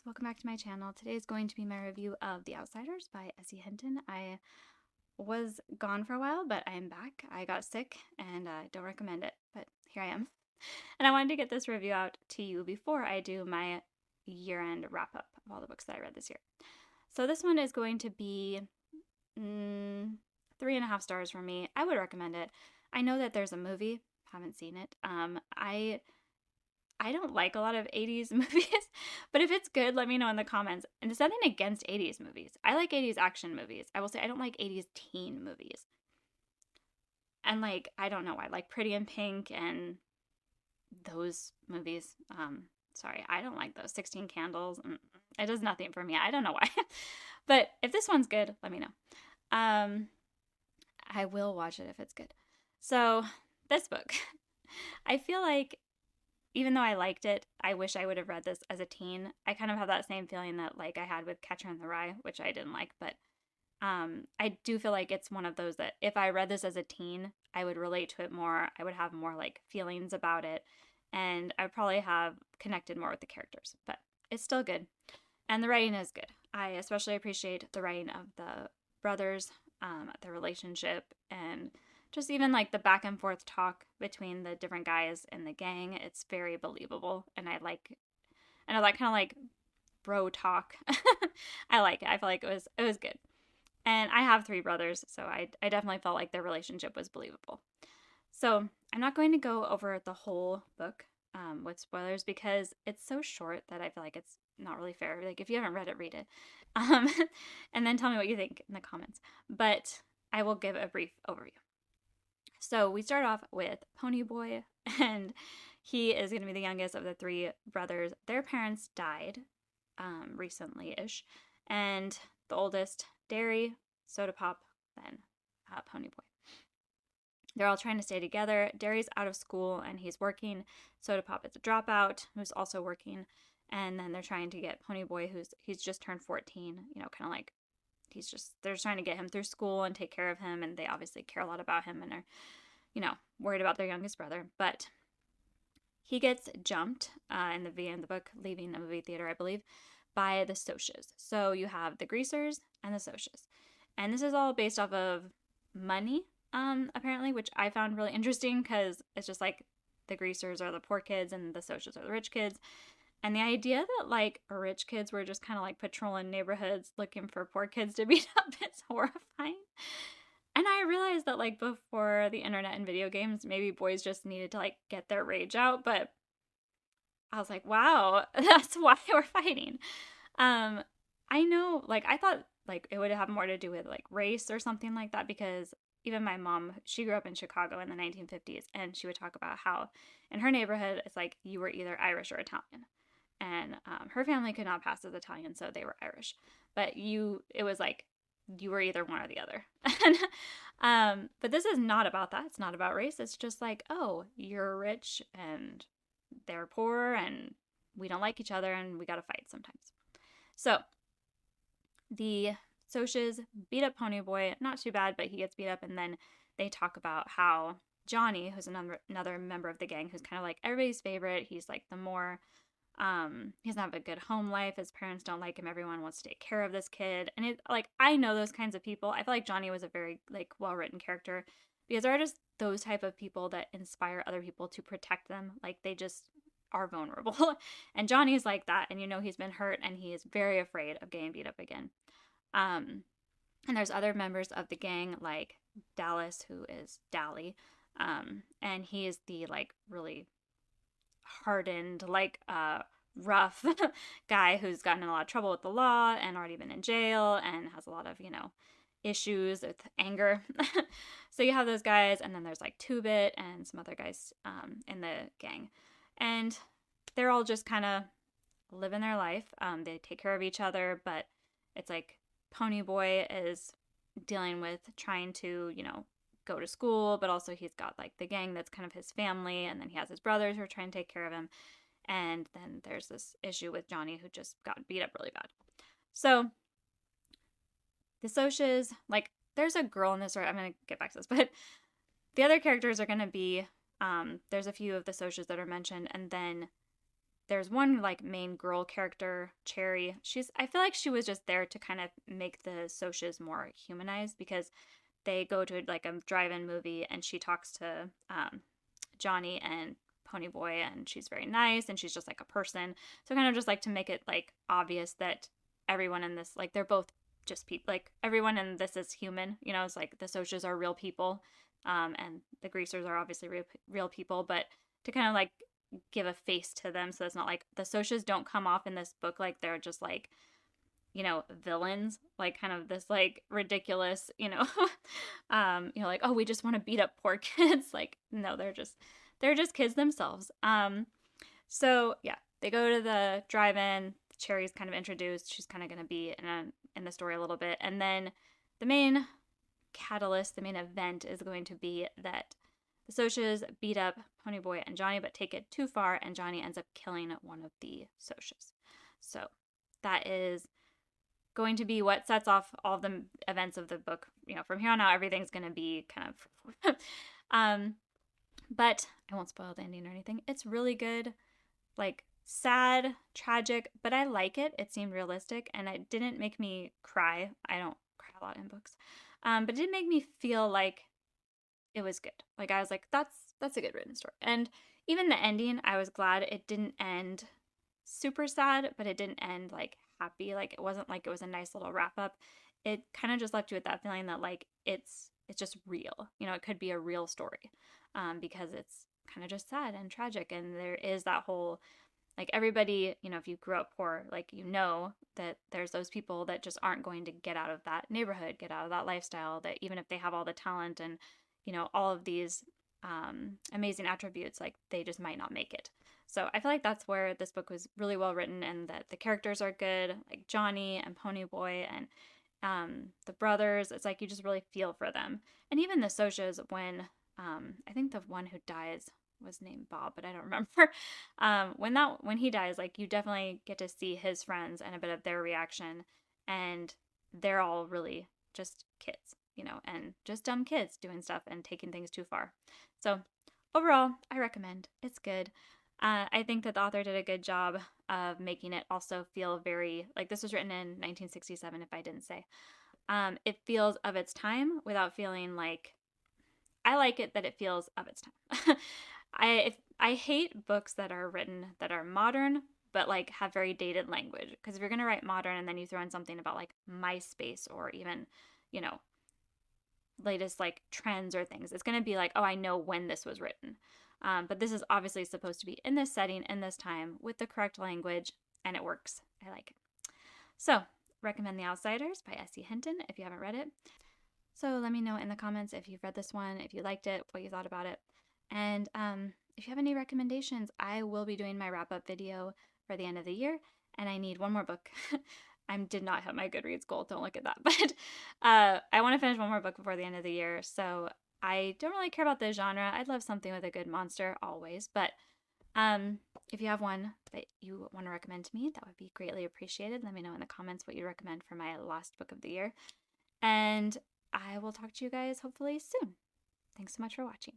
welcome back to my channel. Today is going to be my review of The Outsiders by Hinton. I was gone for a while, but I am back. I got sick and I don't recommend it, but here I am. And I wanted to get this review out to you before I do my year-end wrap-up of all the books that I read this year. So this one is going to be 3.5 stars for me. I would recommend it. I know that there's a movie. Haven't seen it. I don't like a lot of 80s movies, but if it's good, let me know in the comments. And there's nothing against 80s movies. I like 80s action movies. I will say I don't like 80s teen movies. And like, I don't know, I like Pretty in Pink and those movies. Sorry, I don't like those 16 Candles. It does nothing for me. I don't know why. But if this one's good, let me know. I will watch it if it's good. So, this book, I feel like even though I liked it, I wish I would have read this as a teen. I kind of have that same feeling that like I had with Catcher in the Rye, which I didn't like, but I do feel like it's one of those that if I read this as a teen, I would relate to it more. I would have more like feelings about it, and I'd probably have connected more with the characters, but it's still good. And the writing is good. I especially appreciate the writing of the brothers, their relationship, and just even like the back and forth talk between the different guys in the gang. It's very believable, and I like kind of like bro talk. I like it. I feel like it was good. And I have 3 brothers, so I definitely felt like their relationship was believable. So I'm not going to go over the whole book with spoilers because it's so short that I feel like it's not really fair. Like if you haven't read it, read it, and then tell me what you think in the comments. But I will give a brief overview. So we start off with Ponyboy, and he is going to be the youngest of the 3 brothers. Their parents died recently-ish, and the oldest, Derry, Soda Pop, then Ponyboy. They're all trying to stay together. Derry's out of school, and he's working. Soda Pop is a dropout, who's also working, and then they're trying to get Ponyboy, he's just turned 14, kind of like they're just trying to get him through school and take care of him, and they obviously care a lot about him and are, worried about their youngest brother. But he gets jumped in the book, leaving a movie theater, I believe, by the Socs. So you have the Greasers and the Socs. And this is all based off of money, apparently, which I found really interesting because it's just like the Greasers are the poor kids and the Socs are the rich kids. And the idea that, like, rich kids were just kind of, like, patrolling neighborhoods looking for poor kids to beat up is horrifying. And I realized that, like, before the internet and video games, maybe boys just needed to, like, get their rage out. But I was like, wow, that's why we're fighting. I know, like, I thought, like, it would have more to do with, like, race or something like that because even my mom, she grew up in Chicago in the 1950s, and she would talk about how in her neighborhood, it's like you were either Irish or Italian. And her family could not pass as Italian, so they were Irish. But it was like you were either one or the other. But this is not about that. It's not about race. It's just like, oh, you're rich and they're poor, and we don't like each other, and we gotta fight sometimes. So the Socs beat up Ponyboy. Not too bad, but he gets beat up, and then they talk about how Johnny, who's another member of the gang, who's kind of like everybody's favorite. He's like the more he doesn't have a good home life. His parents don't like him. Everyone wants to take care of this kid. And I know those kinds of people. I feel like Johnny was a very like well-written character because there are just those type of people that inspire other people to protect them. Like they just are vulnerable. And Johnny's like that. And he's been hurt and he is very afraid of getting beat up again. And there's other members of the gang like Dallas, who is Dally. And he is the like really hardened, like rough guy who's gotten in a lot of trouble with the law and already been in jail and has a lot of issues with anger. So you have those guys, and then there's like Two-Bit and some other guys in the gang, and they're all just kind of living their life. They take care of each other, but it's like Ponyboy is dealing with trying to go to school, but also he's got like the gang that's kind of his family, and then he has his brothers who are trying to take care of him, and then there's this issue with Johnny who just got beat up really bad. So the Socs, like there's a girl in this story, I'm gonna get back to this, but the other characters are gonna be there's a few of the Socs that are mentioned, and then there's one like main girl character, Cherry. I feel like she was just there to kind of make the Socs more humanized, because they go to like a drive-in movie and she talks to Johnny and Ponyboy, and she's very nice and she's just like a person. So kind of just like to make it like obvious that everyone in this, like, they're both just people, like everyone in this is human, you know. It's like the Socs are real people, and the Greasers are obviously real people, but to kind of like give a face to them, so it's not like the Socs don't come off in this book like they're just like, you know, villains, like kind of this like ridiculous, you know, like, oh, we just want to beat up poor kids. Like, no, they're just kids themselves. So yeah, they go to the drive-in. Cherry's kind of introduced. She's kind of going to be in the story a little bit, and then the main catalyst, the main event, is going to be that the Socs beat up Ponyboy and Johnny, but take it too far, and Johnny ends up killing one of the Socs. So that is going to be what sets off all of the events of the book. You know, from here on out, everything's going to be kind of but I won't spoil the ending or anything. It's really good, like sad, tragic, but I like it. It seemed realistic, and it didn't make me cry. I don't cry a lot in books, but it did make me feel like it was good. Like, I was like, that's a good written story. And even the ending, I was glad it didn't end super sad, but it didn't end like happy. Like, it wasn't like it was a nice little wrap up. It kind of just left you with that feeling that like it's just real. You know, it could be a real story, because it's kind of just sad and tragic, and there is that whole, like, everybody, you know, if you grew up poor, like, you know that there's those people that just aren't going to get out of that neighborhood, get out of that lifestyle, that even if they have all the talent and, you know, all of these amazing attributes, like, they just might not make it. So I feel like that's where this book was really well written, and that the characters are good, like Johnny and Ponyboy and the brothers. It's like you just really feel for them. And even the Socs, when I think the one who dies was named Bob, but I don't remember. When he dies, like, you definitely get to see his friends and a bit of their reaction, and they're all really just kids, you know, and just dumb kids doing stuff and taking things too far. So overall, I recommend. It's good. I think that the author did a good job of making it also feel very, like, this was written in 1967, if I didn't say. It feels of its time without feeling like, I like it that it feels of its time. I hate books that are written that are modern but like have very dated language, because if you're going to write modern and then you throw in something about like MySpace or even, you know, latest like trends or things, it's going to be like, oh, I know when this was written. But this is obviously supposed to be in this setting, in this time, with the correct language, and it works. I like it. So, recommend The Outsiders by S.E. Hinton if you haven't read it. So let me know in the comments if you've read this one, if you liked it, what you thought about it. And if you have any recommendations, I will be doing my wrap-up video for the end of the year, and I need one more book. I did not hit my Goodreads goal, don't look at that, but I want to finish one more book before the end of the year, so I don't really care about the genre. I'd love something with a good monster, always, but if you have one that you want to recommend to me, that would be greatly appreciated. Let me know in the comments what you recommend for my last book of the year, and I will talk to you guys hopefully soon. Thanks so much for watching.